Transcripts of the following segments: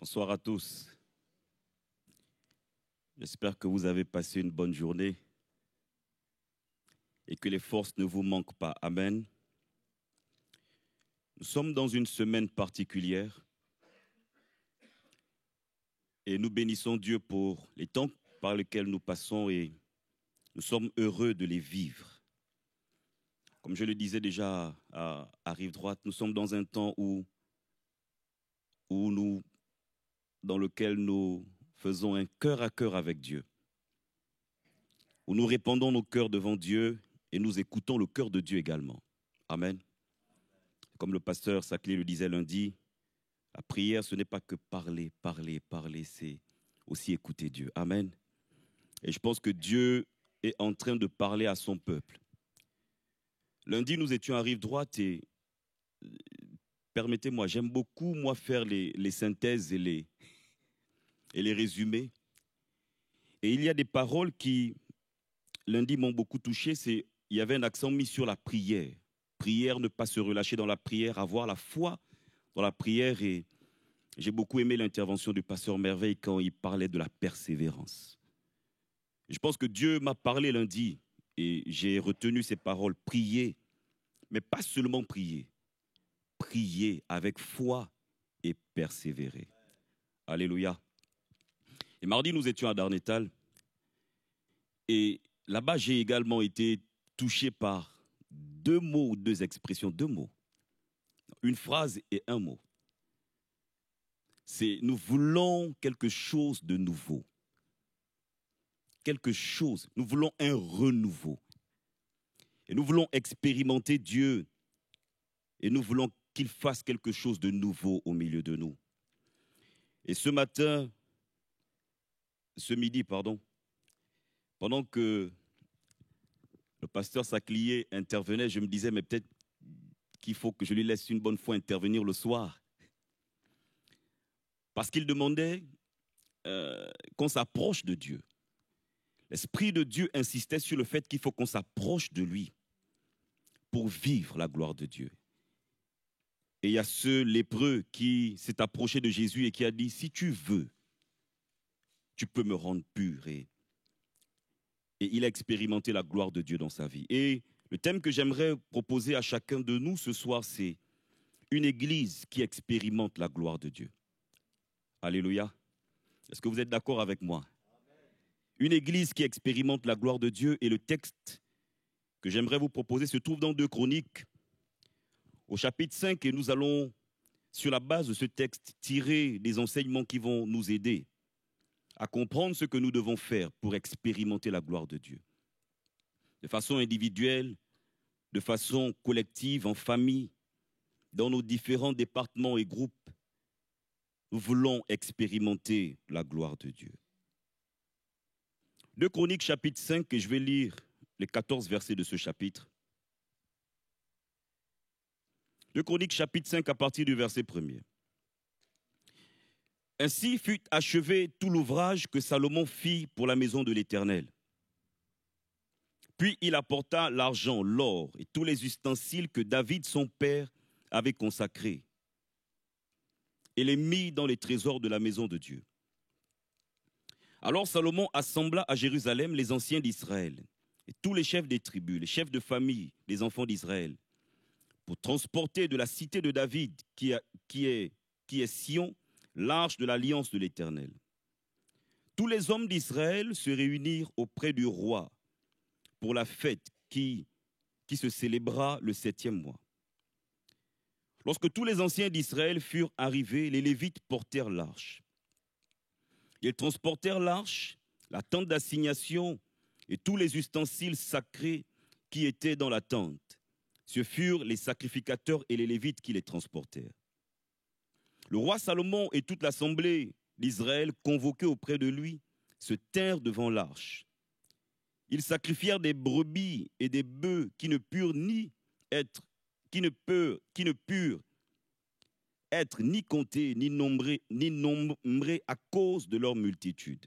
Bonsoir à tous. J'espère que vous avez passé une bonne journée et que les forces ne vous manquent pas. Amen. Nous sommes dans une semaine particulière et nous bénissons Dieu pour les temps par lesquels nous passons et nous sommes heureux de les vivre. Comme je le disais déjà à Rive Droite, nous sommes dans un temps dans lequel nous faisons un cœur à cœur avec Dieu, où nous répandons nos cœurs devant Dieu et nous écoutons le cœur de Dieu également. Amen. Comme le pasteur Saclé le disait lundi, la prière, ce n'est pas que parler, c'est aussi écouter Dieu. Amen. Et je pense que Dieu est en train de parler à son peuple. Lundi, nous étions à Rive Droite et permettez-moi, j'aime beaucoup, moi, faire les synthèses et les résumés. Et il y a des paroles qui, lundi, m'ont beaucoup touché. Il y avait un accent mis sur la prière. Prière, ne pas se relâcher dans la prière, avoir la foi dans la prière. Et j'ai beaucoup aimé l'intervention du pasteur Merveille quand il parlait de la persévérance. Je pense que Dieu m'a parlé lundi et j'ai retenu ces paroles. Prier, mais pas seulement prier. Prier avec foi et persévérer. Alléluia. Et mardi, nous étions à Darnétal. Et là-bas, j'ai également été touché par deux mots, deux expressions, deux mots. Une phrase et un mot. C'est nous voulons quelque chose de nouveau. Quelque chose. Nous voulons un renouveau. Et nous voulons expérimenter Dieu. Et nous voulons qu'il fasse quelque chose de nouveau au milieu de nous. Et ce midi, pendant que le pasteur Saclier intervenait, je me disais, mais peut-être qu'il faut que je lui laisse une bonne fois intervenir le soir. Parce qu'il demandait qu'on s'approche de Dieu. L'Esprit de Dieu insistait sur le fait qu'il faut qu'on s'approche de lui pour vivre la gloire de Dieu. Et il y a ce lépreux qui s'est approché de Jésus et qui a dit, si tu veux, tu peux me rendre pur. Et il a expérimenté la gloire de Dieu dans sa vie. Et le thème que j'aimerais proposer à chacun de nous ce soir, c'est une église qui expérimente la gloire de Dieu. Alléluia. Est-ce que vous êtes d'accord avec moi? Une église qui expérimente la gloire de Dieu, et le texte que j'aimerais vous proposer se trouve dans 2 Chroniques, au chapitre 5, et nous allons, sur la base de ce texte, tirer des enseignements qui vont nous aider à comprendre ce que nous devons faire pour expérimenter la gloire de Dieu. De façon individuelle, de façon collective, en famille, dans nos différents départements et groupes, nous voulons expérimenter la gloire de Dieu. 2 Chroniques, chapitre 5, et je vais lire les 14 versets de ce chapitre. 2 Chroniques, chapitre 5, à partir du verset 1er. Ainsi fut achevé tout l'ouvrage que Salomon fit pour la maison de l'Éternel. Puis il apporta l'argent, l'or et tous les ustensiles que David, son père, avait consacrés et les mit dans les trésors de la maison de Dieu. Alors Salomon assembla à Jérusalem les anciens d'Israël et tous les chefs des tribus, les chefs de famille, les enfants d'Israël, pour transporter de la cité de David, qui est Sion, l'arche de l'alliance de l'Éternel. Tous les hommes d'Israël se réunirent auprès du roi pour la fête qui se célébra le 7e mois. Lorsque tous les anciens d'Israël furent arrivés, les Lévites portèrent l'arche. Ils transportèrent l'arche, la tente d'assignation et tous les ustensiles sacrés qui étaient dans la tente. Ce furent les sacrificateurs et les Lévites qui les transportèrent. Le roi Salomon et toute l'assemblée d'Israël, convoqués auprès de lui, se tinrent devant l'arche. Ils sacrifièrent des brebis et des bœufs qui ne purent être ni comptés ni nombrés à cause de leur multitude.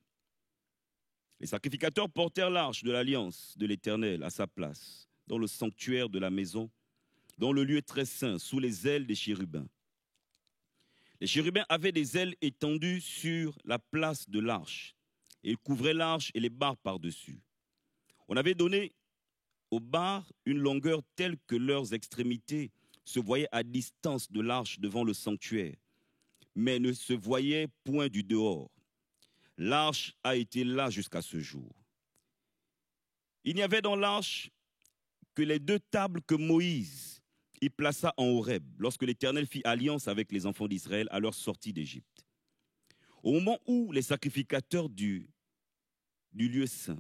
Les sacrificateurs portèrent l'arche de l'alliance de l'Éternel à sa place, dans le sanctuaire de la maison, dans le lieu très saint, sous les ailes des chérubins. Les chérubins avaient des ailes étendues sur la place de l'arche. Et ils couvraient l'arche et les barres par-dessus. On avait donné aux barres une longueur telle que leurs extrémités se voyaient à distance de l'arche devant le sanctuaire, mais ne se voyaient point du dehors. L'arche a été là jusqu'à ce jour. Il n'y avait dans l'arche que les 2 tables que Moïse y plaça en Horeb, lorsque l'Éternel fit alliance avec les enfants d'Israël à leur sortie d'Égypte. Au moment où les sacrificateurs du lieu saint,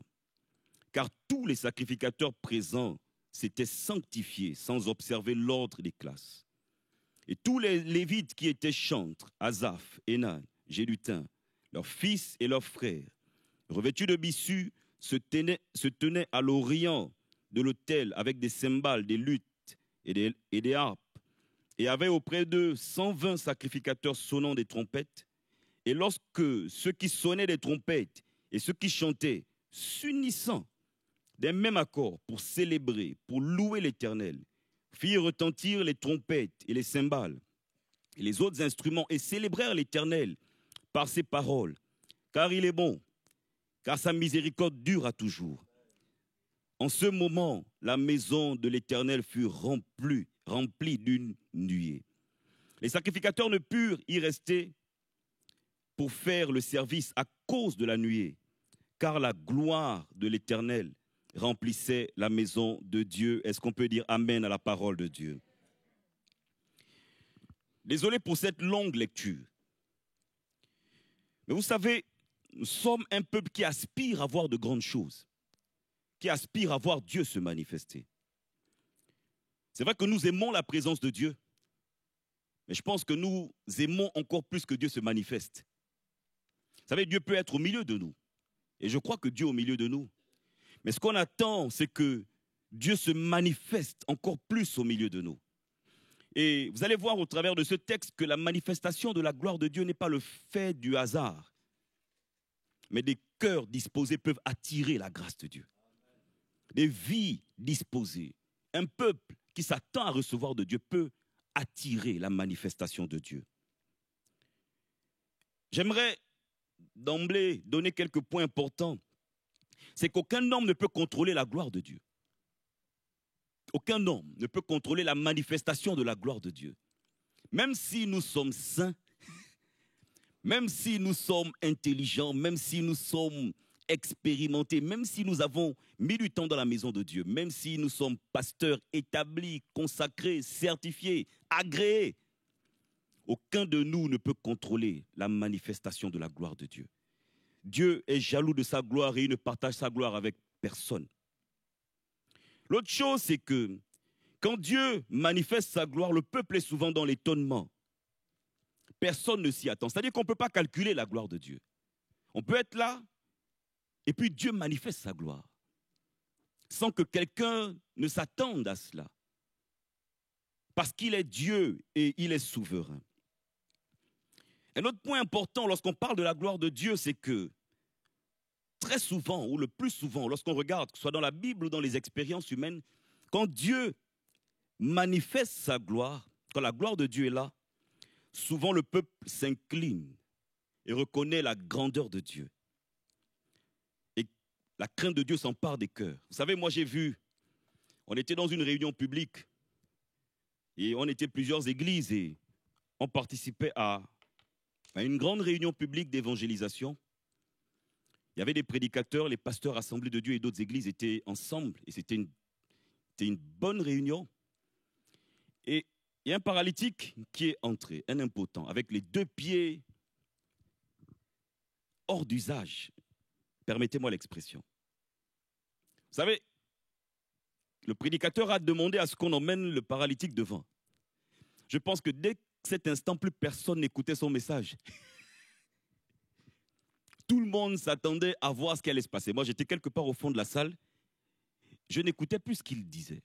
car tous les sacrificateurs présents s'étaient sanctifiés sans observer l'ordre des classes. Et tous les Lévites qui étaient chantres, Asaph, Hénan, Jéduthun, leurs fils et leurs frères, revêtus de bissus, se tenaient à l'orient de l'autel avec des cymbales, des luttes et des harpes, et avaient auprès d'eux 120 sacrificateurs sonnant des trompettes. Et lorsque ceux qui sonnaient des trompettes et ceux qui chantaient, s'unissant d'un même accord pour célébrer, pour louer l'Éternel, firent retentir les trompettes et les cymbales et les autres instruments et célébrèrent l'Éternel par ses paroles, car il est bon, car sa miséricorde dure à toujours. En ce moment, la maison de l'Éternel fut remplie d'une nuée. Les sacrificateurs ne purent y rester pour faire le service à cause de la nuée, car la gloire de l'Éternel remplissait la maison de Dieu. Est-ce qu'on peut dire amen à la parole de Dieu? Désolé pour cette longue lecture. Mais vous savez, nous sommes un peuple qui aspire à voir de grandes choses, qui aspire à voir Dieu se manifester. C'est vrai que nous aimons la présence de Dieu, mais je pense que nous aimons encore plus que Dieu se manifeste. Vous savez, Dieu peut être au milieu de nous, et je crois que Dieu est au milieu de nous. Mais ce qu'on attend, c'est que Dieu se manifeste encore plus au milieu de nous. Et vous allez voir au travers de ce texte que la manifestation de la gloire de Dieu n'est pas le fait du hasard, mais des cœurs disposés peuvent attirer la grâce de Dieu. Des vies disposées. Un peuple qui s'attend à recevoir de Dieu peut attirer la manifestation de Dieu. J'aimerais d'emblée donner quelques points importants. C'est qu'aucun homme ne peut contrôler la gloire de Dieu. Aucun homme ne peut contrôler la manifestation de la gloire de Dieu. Même si nous sommes saints, même si nous sommes intelligents, même si nous sommes expérimentés, même si nous avons mis du temps dans la maison de Dieu, même si nous sommes pasteurs établis, consacrés, certifiés, agréés, aucun de nous ne peut contrôler la manifestation de la gloire de Dieu. Dieu est jaloux de sa gloire et il ne partage sa gloire avec personne. L'autre chose, c'est que quand Dieu manifeste sa gloire, le peuple est souvent dans l'étonnement. Personne ne s'y attend. C'est-à-dire qu'on ne peut pas calculer la gloire de Dieu. On peut être là, et puis Dieu manifeste sa gloire, sans que quelqu'un ne s'attende à cela. Parce qu'il est Dieu et il est souverain. Un autre point important lorsqu'on parle de la gloire de Dieu, c'est que très souvent, ou le plus souvent, lorsqu'on regarde, que ce soit dans la Bible ou dans les expériences humaines, quand Dieu manifeste sa gloire, quand la gloire de Dieu est là, souvent le peuple s'incline et reconnaît la grandeur de Dieu. Et la crainte de Dieu s'empare des cœurs. Vous savez, moi j'ai vu, on était dans une réunion publique et on était plusieurs églises et on participait à une grande réunion publique d'évangélisation. Il y avait des prédicateurs, les pasteurs Assemblée de Dieu et d'autres églises étaient ensemble. Et c'était une bonne réunion. Et il y a un paralytique qui est entré, un impotent, avec les 2 pieds hors d'usage. Permettez-moi l'expression. Vous savez, le prédicateur a demandé à ce qu'on emmène le paralytique devant. Je pense que dès cet instant, plus personne n'écoutait son message. Tout le monde s'attendait à voir ce qui allait se passer. Moi, j'étais quelque part au fond de la salle. Je n'écoutais plus ce qu'il disait.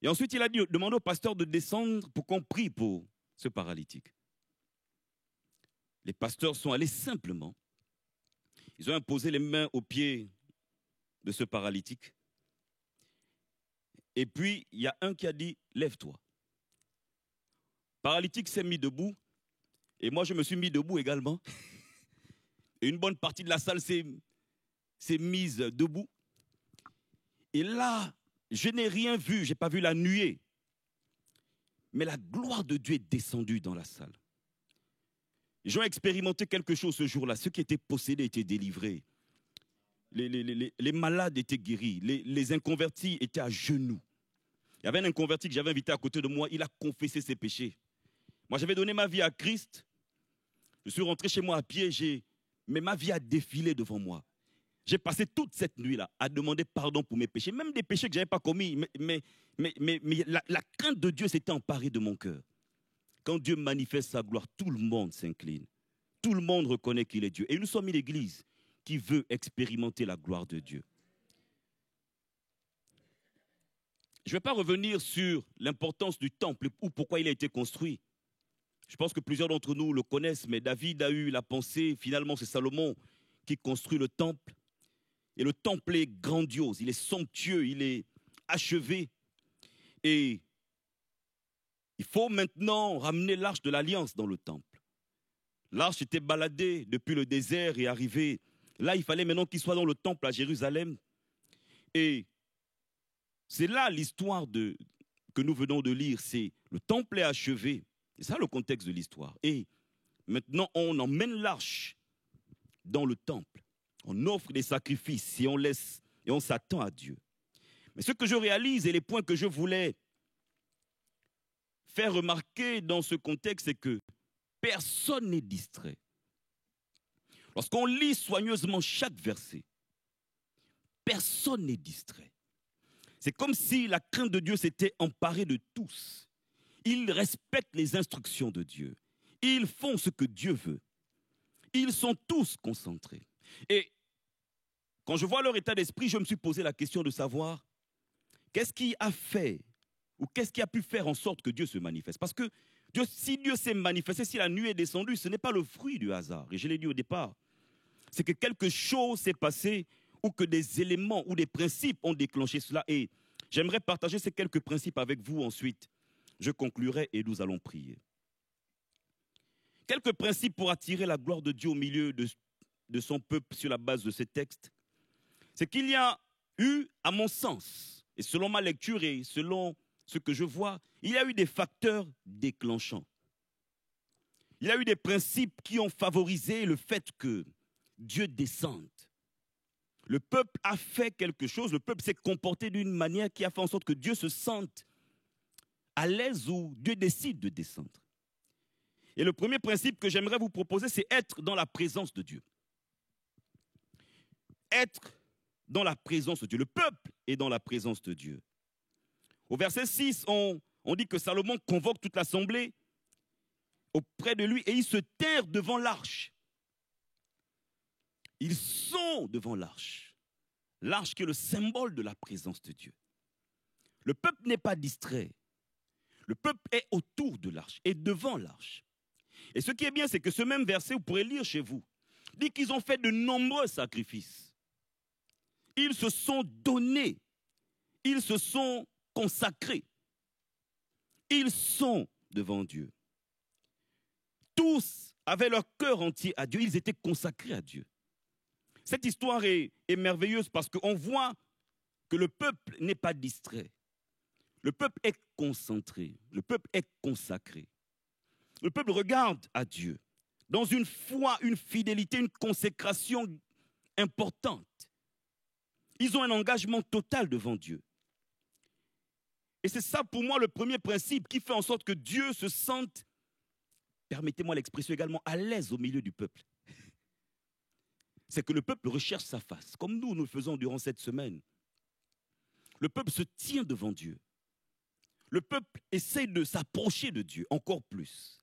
Et ensuite, il a demandé au pasteur de descendre pour qu'on prie pour ce paralytique. Les pasteurs sont allés simplement. Ils ont imposé les mains aux pieds de ce paralytique. Et puis, il y a un qui a dit, lève-toi. paralytique s'est mis debout et moi je me suis mis debout également. Et une bonne partie de la salle s'est mise debout. Et là, je n'ai rien vu, je n'ai pas vu la nuée. Mais la gloire de Dieu est descendue dans la salle. Les gens ont expérimenté quelque chose ce jour-là. Ceux qui étaient possédés étaient délivrés. Les malades étaient guéris. Les inconvertis étaient à genoux. Il y avait un inconverti que j'avais invité à côté de moi. Il a confessé ses péchés. Moi, j'avais donné ma vie à Christ. Je suis rentré chez moi à pied. Mais ma vie a défilé devant moi. J'ai passé toute cette nuit-là à demander pardon pour mes péchés. Même des péchés que je n'avais pas commis. Mais la crainte de Dieu s'était emparée de mon cœur. Quand Dieu manifeste sa gloire, tout le monde s'incline. Tout le monde reconnaît qu'il est Dieu. Et nous sommes une église qui veut expérimenter la gloire de Dieu. Je ne vais pas revenir sur l'importance du temple ou pourquoi il a été construit. Je pense que plusieurs d'entre nous le connaissent, mais David a eu la pensée, finalement c'est Salomon qui construit le temple. Et le temple est grandiose, il est somptueux, il est achevé. Et il faut maintenant ramener l'arche de l'Alliance dans le temple. L'arche était baladée depuis le désert et arrivée. Là, il fallait maintenant qu'il soit dans le temple à Jérusalem. Et c'est là l'histoire que nous venons de lire. C'est le temple est achevé. C'est ça le contexte de l'histoire. Et maintenant, on emmène l'arche dans le temple. On offre des sacrifices et on laisse et on s'attend à Dieu. Mais ce que je réalise et les points que je voulais faire remarquer dans ce contexte, c'est que personne n'est distrait. Lorsqu'on lit soigneusement chaque verset, personne n'est distrait. C'est comme si la crainte de Dieu s'était emparée de tous. Ils respectent les instructions de Dieu. Ils font ce que Dieu veut. Ils sont tous concentrés. Et quand je vois leur état d'esprit, je me suis posé la question de savoir qu'est-ce qui a fait ou qu'est-ce qui a pu faire en sorte que Dieu se manifeste. Parce que si Dieu s'est manifesté, si la nuit est descendue, ce n'est pas le fruit du hasard. Et je l'ai dit au départ. C'est que quelque chose s'est passé ou que des éléments ou des principes ont déclenché cela. Et j'aimerais partager ces quelques principes avec vous ensuite. Je conclurai et nous allons prier. Quelques principes pour attirer la gloire de Dieu au milieu de son peuple sur la base de ces textes. C'est qu'il y a eu, à mon sens, et selon ma lecture et selon ce que je vois, il y a eu des facteurs déclenchants. Il y a eu des principes qui ont favorisé le fait que Dieu descende. Le peuple a fait quelque chose, le peuple s'est comporté d'une manière qui a fait en sorte que Dieu se sente à l'aise où Dieu décide de descendre. Et le premier principe que j'aimerais vous proposer, c'est être dans la présence de Dieu. Être dans la présence de Dieu. Le peuple est dans la présence de Dieu. Au verset 6, on dit que Salomon convoque toute l'assemblée auprès de lui et ils se terrent devant l'arche. Ils sont devant l'arche. L'arche qui est le symbole de la présence de Dieu. Le peuple n'est pas distrait. Le peuple est autour de l'arche et devant l'arche. Et ce qui est bien, c'est que ce même verset, vous pourrez lire chez vous, dit qu'ils ont fait de nombreux sacrifices. Ils se sont donnés. Ils se sont consacrés. Ils sont devant Dieu. Tous avaient leur cœur entier à Dieu. Ils étaient consacrés à Dieu. Cette histoire est merveilleuse parce qu'on voit que le peuple n'est pas distrait. Le peuple est concentré. Le peuple est consacré. Le peuple regarde à Dieu dans une foi, une fidélité, une consécration importante. Ils ont un engagement total devant Dieu. Et c'est ça pour moi le premier principe qui fait en sorte que Dieu se sente, permettez-moi l'expression également, à l'aise au milieu du peuple. C'est que le peuple recherche sa face, comme nous le faisons durant cette semaine. Le peuple se tient devant Dieu. Le peuple essaie de s'approcher de Dieu encore plus.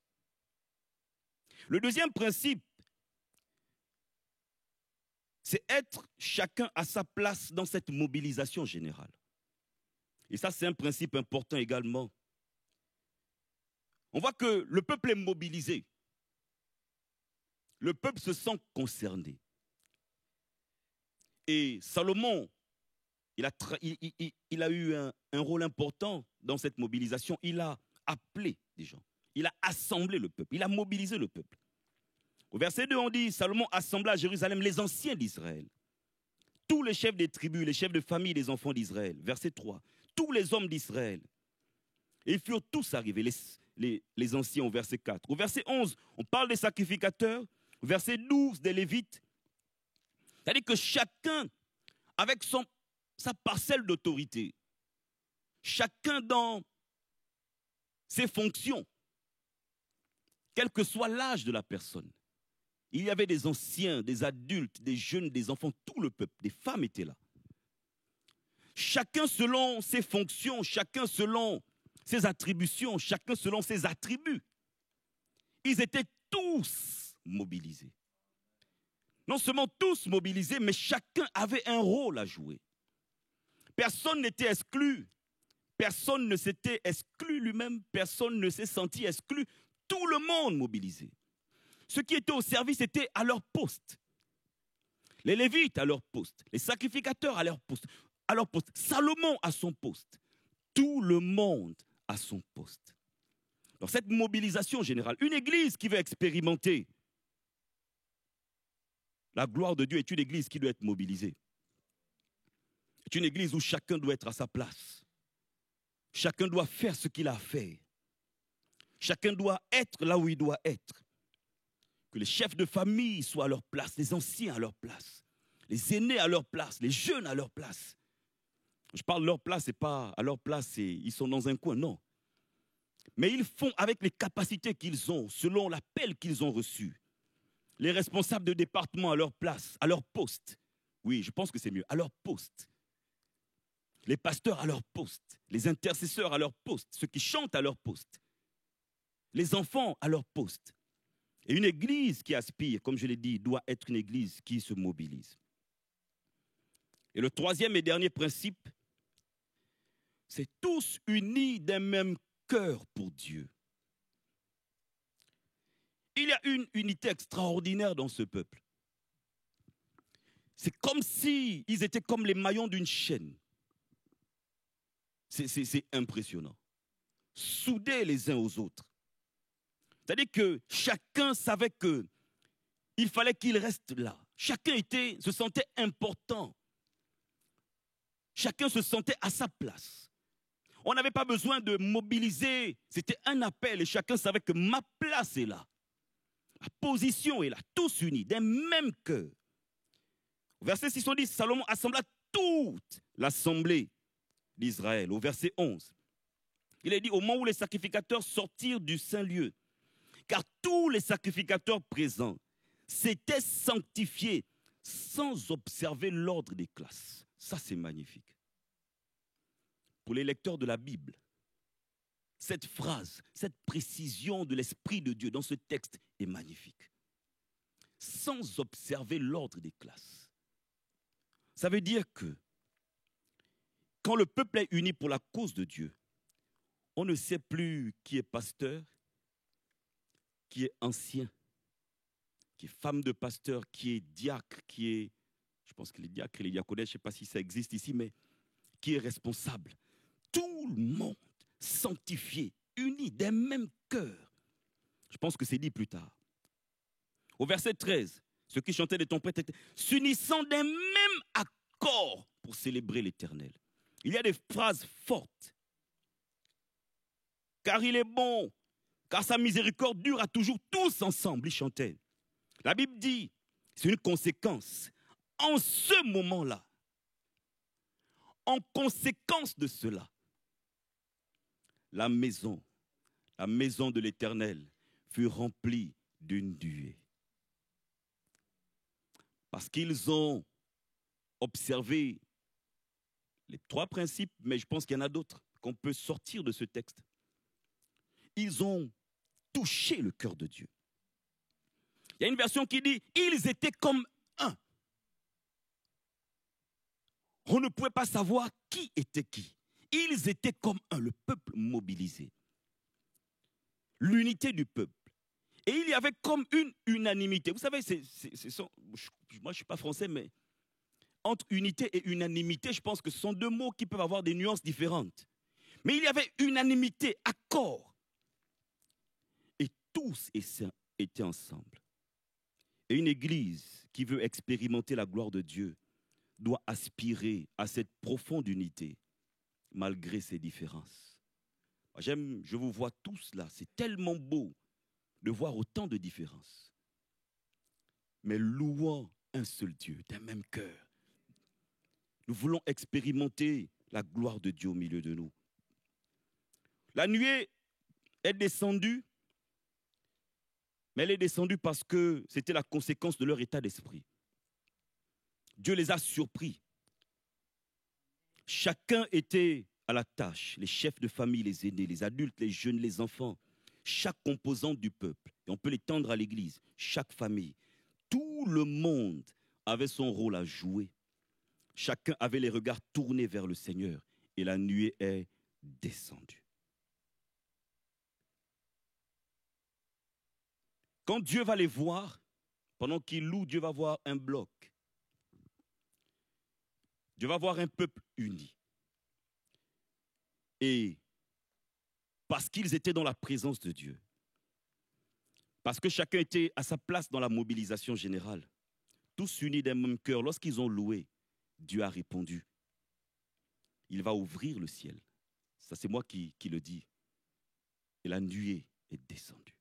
Le deuxième principe, c'est être chacun à sa place dans cette mobilisation générale. Et ça, c'est un principe important également. On voit que le peuple est mobilisé. Le peuple se sent concerné. Et Salomon, il a eu un rôle important dans cette mobilisation. Il a appelé des gens. Il a assemblé le peuple, il a mobilisé le peuple. Au verset 2, on dit, Salomon assembla à Jérusalem les anciens d'Israël, tous les chefs des tribus, les chefs de famille des enfants d'Israël. Verset 3, tous les hommes d'Israël. Et ils furent tous arrivés, les anciens au verset 4. Au verset 11, on parle des sacrificateurs. Au verset 12, des Lévites. C'est-à-dire que chacun, avec sa parcelle d'autorité, chacun dans ses fonctions, quel que soit l'âge de la personne. Il y avait des anciens, des adultes, des jeunes, des enfants, tout le peuple, des femmes étaient là. Chacun selon ses fonctions, chacun selon ses attributions, chacun selon ses attributs. Ils étaient tous mobilisés. Non seulement tous mobilisés, mais chacun avait un rôle à jouer. Personne n'était exclu. Personne ne s'était exclu lui-même. Personne ne s'est senti exclu. Tout le monde mobilisé. Ceux qui étaient au service étaient à leur poste. Les Lévites à leur poste. Les sacrificateurs à leur poste. Salomon à son poste. Tout le monde à son poste. Dans cette mobilisation générale, une église qui veut expérimenter la gloire de Dieu est une église qui doit être mobilisée. C'est une église où chacun doit être à sa place. Chacun doit faire ce qu'il a à faire. Chacun doit être là où il doit être. Que les chefs de famille soient à leur place, les anciens à leur place, les aînés à leur place, les jeunes à leur place. Je parle de leur place, c'est pas à leur place, ils sont dans un coin, non. Mais ils font avec les capacités qu'ils ont, selon l'appel qu'ils ont reçu. Les responsables de département à leur place, à leur poste. Oui, je pense que c'est mieux, à leur poste. Les pasteurs à leur poste, les intercesseurs à leur poste, ceux qui chantent à leur poste. Les enfants à leur poste. Et une église qui aspire, comme je l'ai dit, doit être une église qui se mobilise. Et le troisième et dernier principe, c'est tous unis d'un même cœur pour Dieu. Il y a une unité extraordinaire dans ce peuple. C'est comme si ils étaient comme les maillons d'une chaîne. C'est impressionnant. Soudés les uns aux autres. C'est-à-dire que chacun savait qu'il fallait qu'il reste là. Chacun se sentait important. Chacun se sentait à sa place. On n'avait pas besoin de mobiliser. C'était un appel et chacun savait que ma place est là. Ma position est là. Tous unis, d'un même cœur. Au verset 6, on dit, Salomon assembla toute l'assemblée d'Israël. Au verset 11, il est dit, au moment où les sacrificateurs sortirent du Saint-Lieu, car tous les sacrificateurs présents s'étaient sanctifiés sans observer l'ordre des classes. Ça, c'est magnifique. Pour les lecteurs de la Bible, cette phrase, cette précision de l'Esprit de Dieu dans ce texte est magnifique. Sans observer l'ordre des classes. Ça veut dire que quand le peuple est uni pour la cause de Dieu, on ne sait plus qui est pasteur, qui est ancien, qui est femme de pasteur, qui est diacre, je pense que les diacres et les diaconesses, je ne sais pas si ça existe ici, mais qui est responsable. Tout le monde sanctifié, uni d'un même cœur. Je pense que c'est dit plus tard. Au verset 13, ceux qui chantaient des trompettes étaient s'unissant d'un même accord pour célébrer l'Éternel. Il y a des phrases fortes. Car il est bon, car sa miséricorde dure à toujours, tous ensemble, ils chantaient. La Bible dit, c'est une conséquence. En ce moment-là, en conséquence de cela, la maison de l'Éternel fut remplie d'une nuée. Parce qu'ils ont observé les trois principes, mais je pense qu'il y en a d'autres qu'on peut sortir de ce texte. Ils ont touché le cœur de Dieu. Il y a une version qui dit, ils étaient comme un. On ne pouvait pas savoir qui était qui. Ils étaient comme un, le peuple mobilisé. L'unité du peuple. Et il y avait comme une unanimité. Vous savez, moi je ne suis pas français, mais entre unité et unanimité, je pense que ce sont deux mots qui peuvent avoir des nuances différentes. Mais il y avait unanimité, accord. tous étaient ensemble. Et une église qui veut expérimenter la gloire de Dieu doit aspirer à cette profonde unité, malgré ses différences. Je vous vois tous là, c'est tellement beau de voir autant de différences. Mais louant un seul Dieu, d'un même cœur. Nous voulons expérimenter la gloire de Dieu au milieu de nous. La nuée est descendue, mais elle est descendue parce que c'était la conséquence de leur état d'esprit. Dieu les a surpris. Chacun était à la tâche, les chefs de famille, les aînés, les adultes, les jeunes, les enfants, chaque composante du peuple, et on peut l'étendre à l'église, chaque famille. Tout le monde avait son rôle à jouer. Chacun avait les regards tournés vers le Seigneur, et la nuée est descendue. Quand Dieu va les voir, pendant qu'ils louent, Dieu va voir un bloc. Dieu va voir un peuple uni. Et parce qu'ils étaient dans la présence de Dieu, parce que chacun était à sa place dans la mobilisation générale, tous unis d'un même cœur, lorsqu'ils ont loué, Dieu a répondu. Il va ouvrir le ciel. Ça, c'est moi qui le dis. Et la nuée est descendue.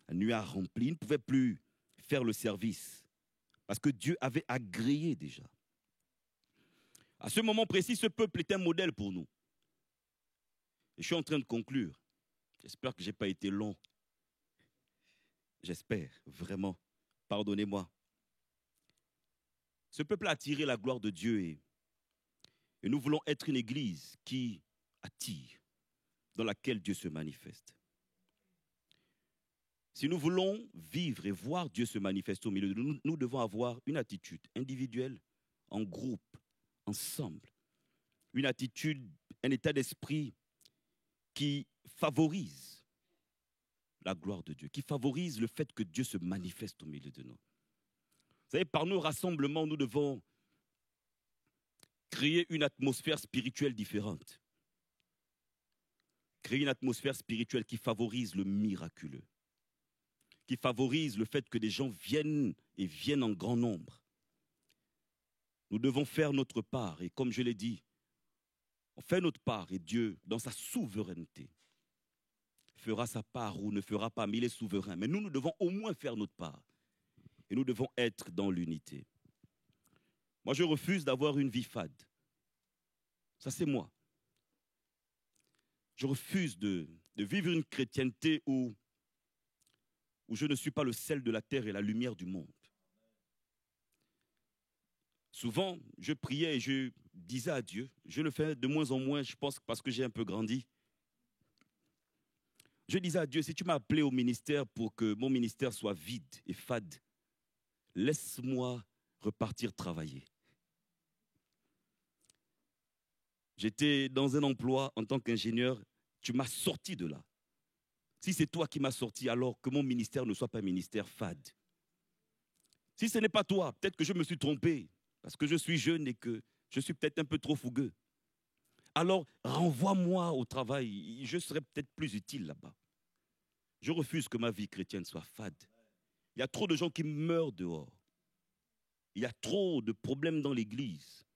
La nuée a rempli. Il ne pouvait plus faire le service parce que Dieu avait agréé déjà. À ce moment précis, ce peuple est un modèle pour nous. Et je suis en train de conclure. J'espère que je n'ai pas été long. J'espère, vraiment. Pardonnez-moi. Ce peuple a attiré la gloire de Dieu et nous voulons être une église qui attire, dans laquelle Dieu se manifeste. Si nous voulons vivre et voir Dieu se manifester au milieu de nous, nous devons avoir une attitude individuelle, en groupe, ensemble. Une attitude, un état d'esprit qui favorise la gloire de Dieu, qui favorise le fait que Dieu se manifeste au milieu de nous. Vous savez, par nos rassemblements, nous devons créer une atmosphère spirituelle différente. Créer une atmosphère spirituelle qui favorise le miraculeux, qui favorise le fait que des gens viennent et viennent en grand nombre. Nous devons faire notre part et comme je l'ai dit, on fait notre part et Dieu, dans sa souveraineté, fera sa part ou ne fera pas, mais il est souverain. Mais nous devons au moins faire notre part et nous devons être dans l'unité. Moi, je refuse d'avoir une vie fade. Ça, c'est moi. Je refuse de vivre une chrétienté où je ne suis pas le sel de la terre et la lumière du monde. Souvent, je priais et je disais à Dieu, je le fais de moins en moins, je pense parce que j'ai un peu grandi. Je disais à Dieu, si tu m'as appelé au ministère pour que mon ministère soit vide et fade, laisse-moi repartir travailler. J'étais dans un emploi en tant qu'ingénieur, tu m'as sorti de là. Si c'est toi qui m'as sorti, alors que mon ministère ne soit pas un ministère fade. Si ce n'est pas toi, peut-être que je me suis trompé, parce que je suis jeune et que je suis peut-être un peu trop fougueux. Alors, renvoie-moi au travail, je serai peut-être plus utile là-bas. Je refuse que ma vie chrétienne soit fade. Il y a trop de gens qui meurent dehors. Il y a trop de problèmes dans l'Église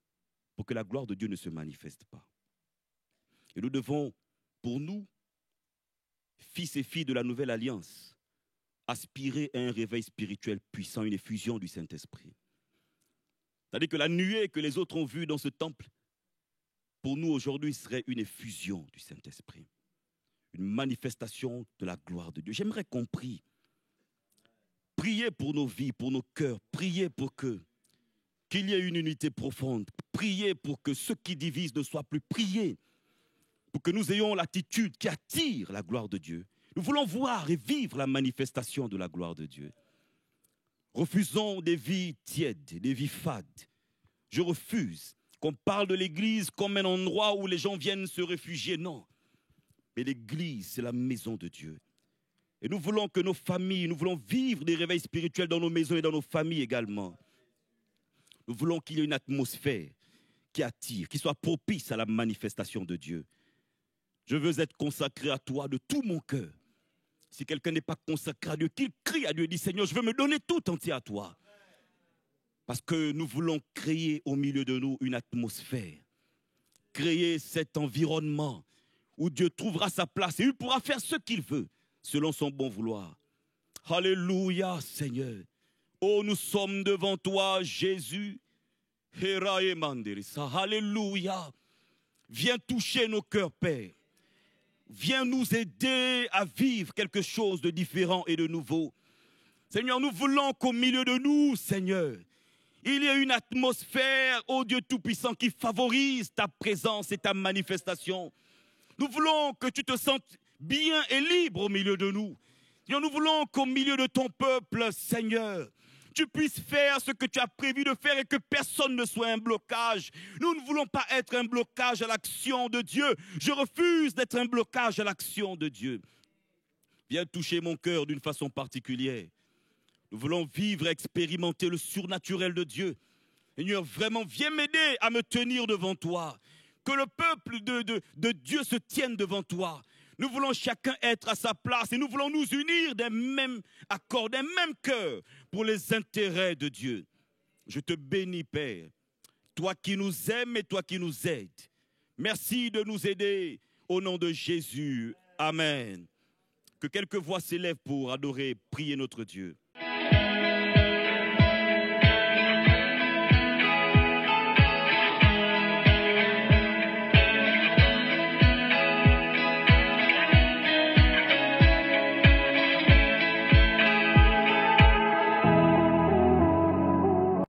pour que la gloire de Dieu ne se manifeste pas. Et nous devons, pour nous, fils et filles de la nouvelle alliance, aspirer à un réveil spirituel puissant, une effusion du Saint-Esprit. C'est-à-dire que la nuée que les autres ont vue dans ce temple, pour nous aujourd'hui, serait une effusion du Saint-Esprit. Une manifestation de la gloire de Dieu. J'aimerais qu'on prie. Priez pour nos vies, pour nos cœurs. Priez pour qu'il y ait une unité profonde. Priez pour que ceux qui divisent ne soient plus. Priez pour que nous ayons l'attitude qui attire la gloire de Dieu. Nous voulons voir et vivre la manifestation de la gloire de Dieu. Refusons des vies tièdes, des vies fades. Je refuse qu'on parle de l'Église comme un endroit où les gens viennent se réfugier. Non. Mais l'Église, c'est la maison de Dieu. Et nous voulons que nos familles, nous voulons vivre des réveils spirituels dans nos maisons et dans nos familles également. Nous voulons qu'il y ait une atmosphère qui attire, qui soit propice à la manifestation de Dieu. Je veux être consacré à toi de tout mon cœur. Si quelqu'un n'est pas consacré à Dieu, qu'il crie à Dieu et dit, Seigneur, je veux me donner tout entier à toi. Parce que nous voulons créer au milieu de nous une atmosphère, créer cet environnement où Dieu trouvera sa place et il pourra faire ce qu'il veut, selon son bon vouloir. Alléluia, Seigneur. Oh, nous sommes devant toi, Jésus. Alléluia. Viens toucher nos cœurs, Père. Viens nous aider à vivre quelque chose de différent et de nouveau. Seigneur, nous voulons qu'au milieu de nous, Seigneur, il y ait une atmosphère, ô Dieu Tout-Puissant, qui favorise ta présence et ta manifestation. Nous voulons que tu te sentes bien et libre au milieu de nous. Seigneur, nous voulons qu'au milieu de ton peuple, Seigneur, tu puisses faire ce que tu as prévu de faire et que personne ne soit un blocage. Nous ne voulons pas être un blocage à l'action de Dieu. Je refuse d'être un blocage à l'action de Dieu. Viens toucher mon cœur d'une façon particulière. Nous voulons vivre et expérimenter le surnaturel de Dieu. Seigneur, vraiment, viens m'aider à me tenir devant toi. Que le peuple de Dieu se tienne devant toi. Nous voulons chacun être à sa place et nous voulons nous unir d'un même accord, d'un même cœur pour les intérêts de Dieu. Je te bénis, Père, toi qui nous aimes et toi qui nous aides. Merci de nous aider au nom de Jésus. Amen. Que quelques voix s'élèvent pour adorer, prier notre Dieu.